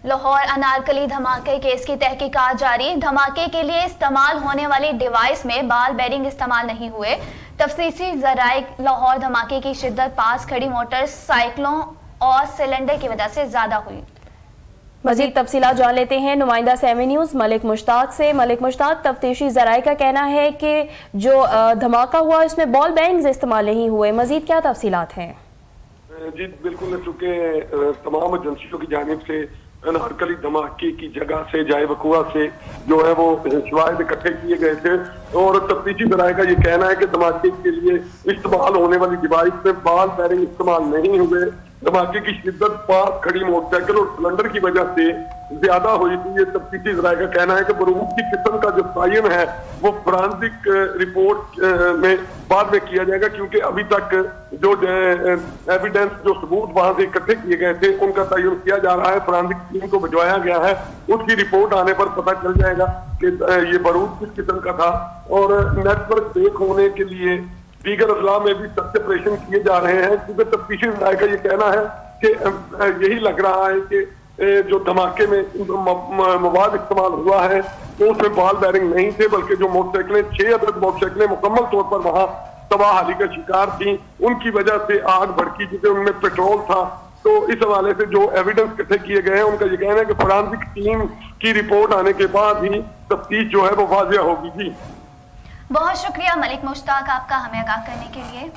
लाहौर अनारकली धमाके केस की तहकीकात जारी। धमाके के लिए इस्तेमाल होने वाली डिवाइस में बाल बेरिंग इस्तेमाल नहीं हुए। तफ्तीशी ज़राए लाहौर धमाके की शिद्दत पास खड़ी मोटरसाइकिलों और सिलेंडर की वजह से ज्यादा हुई। मजीद तफसीलात जान लेते हैं नुमाइंदा सेमी न्यूज़ मलिक मुश्ताक से। मलिक मुश्ताक, तफ्तीशी ज़राए का कहना है कि जो धमाका हुआ उसमें बॉल बेरिंग्स इस्तेमाल नहीं हुए, मजीद क्या तफसीलात हैं? जी बिल्कुल, चूँकि तमाम एजेंसियों की जानिब से अनारकली धमाके की जगह से जाए वकुआ से जो है वो शवाहिद इकट्ठे किए गए थे और तफ्तीशी ज़राए का ये कहना है कि धमाके के लिए इस्तेमाल होने वाली डिवाइस में बाल बेरिंग इस्तेमाल नहीं हुए। धमाके की शिद्दत पास खड़ी मोटरसाइकिल और सिलेंडर की वजह से ज्यादा हुई थी। ये तफ्तीशी ज़राए का कहना है कि बरूद की किस्म का जो तयन है वो फोरेंसिक रिपोर्ट में बाद में किया जाएगा, क्योंकि अभी तक जो एविडेंस जो सबूत वहां से इकट्ठे किए गए थे उनका तयन किया जा रहा है। फोरेंसिक टीम को भिजवाया गया है, उसकी रिपोर्ट आने पर पता चल जाएगा कि ये बरूद किस किस्म का था। और नेटवर्क ब्रेक होने के लिए दीगर अजला में भी सख्त ऑपरेशन किए जा रहे हैं, क्योंकि तफ्तीशी ज़राए का ये कहना है कि यही लग रहा है कि जो धमाके में मवाद इस्तेमाल हुआ है तो उसमें बाल बेरिंग नहीं थे, बल्कि जो मोटरसाइकिलें 6 अदद मोटरसाइकिलें मुकम्मल तौर पर वहां तबाही का शिकार थी, उनकी वजह से आग भड़की, जिससे उनमें पेट्रोल था। तो इस हवाले से जो एविडेंस इकट्ठे किए गए हैं उनका ये कहना है कि फोरेंसिक टीम की रिपोर्ट आने के बाद ही तफ्तीश जो है वो वाजिया होगी। जी बहुत शुक्रिया मलिक मुश्ताक आपका हमें आगाह करने के लिए।